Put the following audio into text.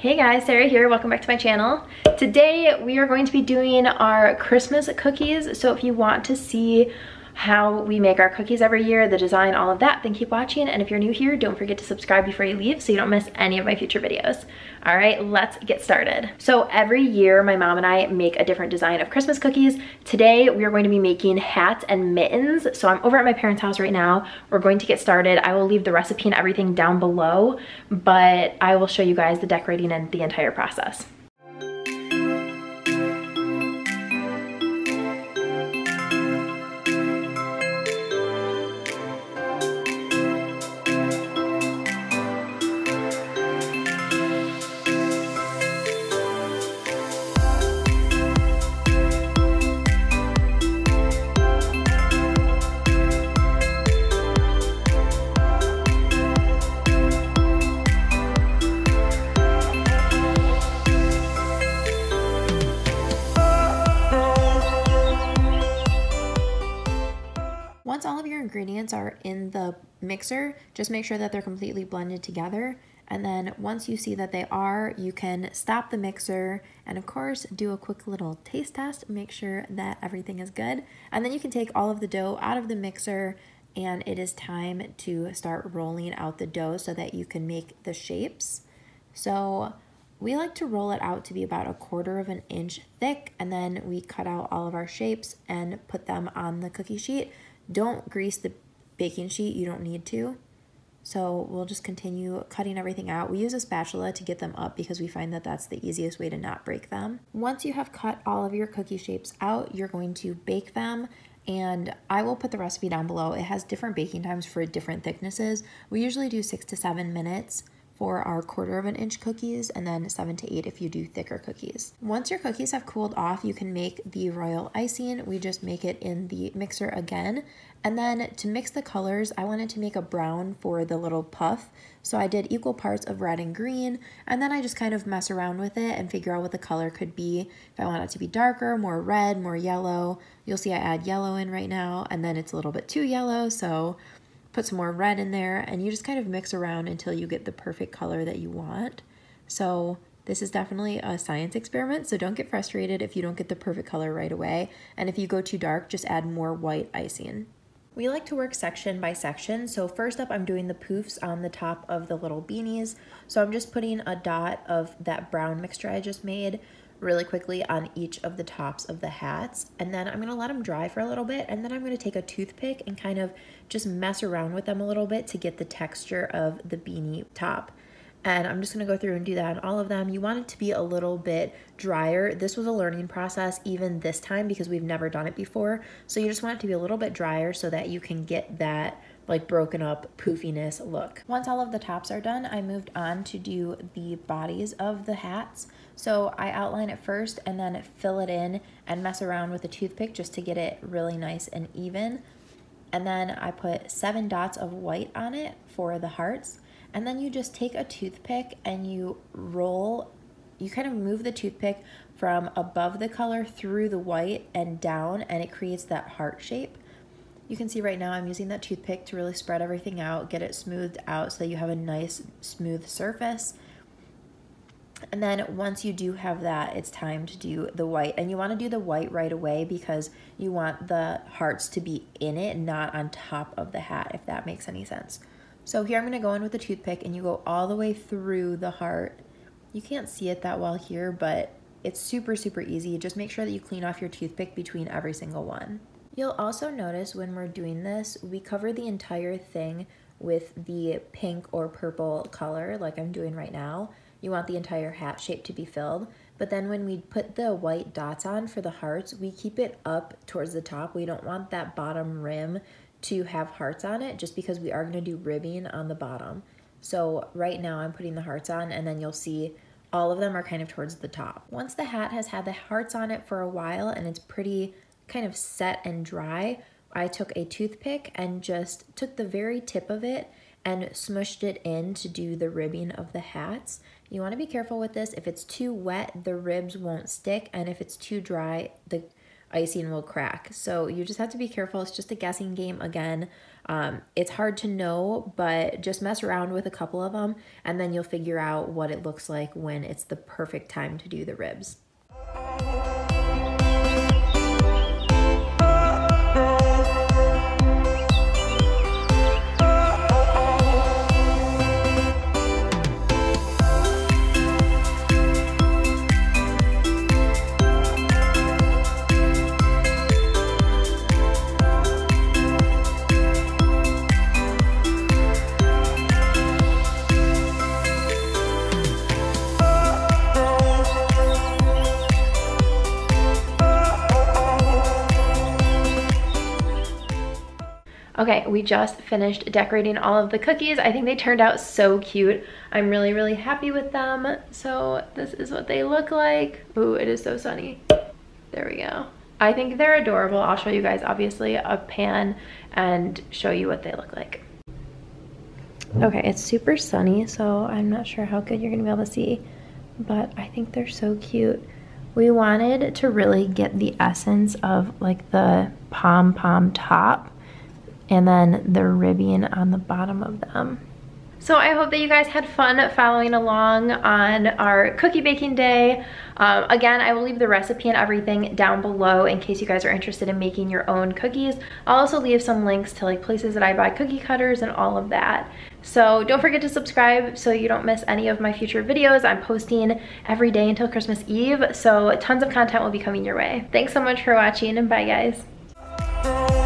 Hey guys, Sarah here. Welcome back to my channel. Today we are going to be doing our Christmas cookies. So if you want to see how we make our cookies every year, the design, all of that, then keep watching. And if you're new here, don't forget to subscribe before you leave so you don't miss any of my future videos. All right, let's get started. So every year my mom and I make a different design of Christmas cookies. Today we are going to be making hats and mittens. So I'm over at my parents' house right now. We're going to get started. I will leave the recipe and everything down below, but I will show you guys the decorating and the entire process. Once all of your ingredients are in the mixer, just make sure that they're completely blended together. And then once you see that they are, you can stop the mixer and of course do a quick little taste test, make sure that everything is good. And then you can take all of the dough out of the mixer and it is time to start rolling out the dough so that you can make the shapes. So we like to roll it out to be about 1/4 of an inch thick, and then we cut out all of our shapes and put them on the cookie sheet. Don't grease the baking sheet, you don't need to. So we'll just continue cutting everything out. We use a spatula to get them up because we find that that's the easiest way to not break them. Once you have cut all of your cookie shapes out, you're going to bake them. And I will put the recipe down below. It has different baking times for different thicknesses. We usually do 6 to 7 minutes for our 1/4 of an inch cookies, and then 7 to 8 if you do thicker cookies. Once your cookies have cooled off, you can make the royal icing. We just make it in the mixer again. And then to mix the colors, I wanted to make a brown for the little puff. So I did equal parts of red and green, and then I just kind of mess around with it and figure out what the color could be. If I want it to be darker, more red, more yellow. You'll see I add yellow in right now, and then it's a little bit too yellow, so put some more red in there, and you just kind of mix around until you get the perfect color that you want. So this is definitely a science experiment, so don't get frustrated if you don't get the perfect color right away. And if you go too dark, just add more white icing. We like to work section by section. So first up, I'm doing the poofs on the top of the little beanies. So I'm just putting a dot of that brown mixture I just made really quickly on each of the tops of the hats. And then I'm gonna let them dry for a little bit, and then I'm gonna take a toothpick and kind of just mess around with them a little bit to get the texture of the beanie top. And I'm just gonna go through and do that on all of them. You want it to be a little bit drier. This was a learning process even this time because we've never done it before. So you just want it to be a little bit drier so that you can get that like broken up poofiness look. Once all of the tops are done, I moved on to do the bodies of the hats. So I outline it first and then fill it in and mess around with a toothpick just to get it really nice and even. And then I put 7 dots of white on it for the hearts. And then you just take a toothpick and you roll, you kind of move the toothpick from above the color through the white and down, and it creates that heart shape. You can see right now I'm using that toothpick to really spread everything out, get it smoothed out so that you have a nice smooth surface. And then once you do have that, it's time to do the white. And you want to do the white right away because you want the hearts to be in it, not on top of the hat, if that makes any sense. So here I'm going to go in with a toothpick and you go all the way through the heart. You can't see it that well here, but it's super, super easy. Just make sure that you clean off your toothpick between every single one. You'll also notice when we're doing this, we cover the entire thing with the pink or purple color like I'm doing right now. You want the entire hat shape to be filled. But then when we put the white dots on for the hearts, we keep it up towards the top. We don't want that bottom rim to have hearts on it just because we are going to do ribbing on the bottom. So right now I'm putting the hearts on, and then you'll see all of them are kind of towards the top. Once the hat has had the hearts on it for a while and it's pretty kind of set and dry, I took a toothpick and just took the very tip of it and smushed it in to do the ribbing of the hats. You want to be careful with this. If it's too wet, the ribs won't stick, and if it's too dry, the icing will crack. So you just have to be careful. It's just a guessing game again. It's hard to know, but just mess around with a couple of them and then you'll figure out what it looks like when it's the perfect time to do the ribs. Okay, we just finished decorating all of the cookies. I think they turned out so cute. I'm really, really happy with them. So this is what they look like. Ooh, it is so sunny. There we go. I think they're adorable. I'll show you guys obviously a pan and show you what they look like. Okay, it's super sunny, so I'm not sure how good you're gonna be able to see, but I think they're so cute. We wanted to really get the essence of like the pom-pom top and then the ribbing on the bottom of them. So I hope that you guys had fun following along on our cookie baking day. Again, I will leave the recipe and everything down below in case you guys are interested in making your own cookies. I'll also leave some links to like places that I buy cookie cutters and all of that. So don't forget to subscribe so you don't miss any of my future videos. I'm posting every day until Christmas Eve, so tons of content will be coming your way. Thanks so much for watching and bye guys.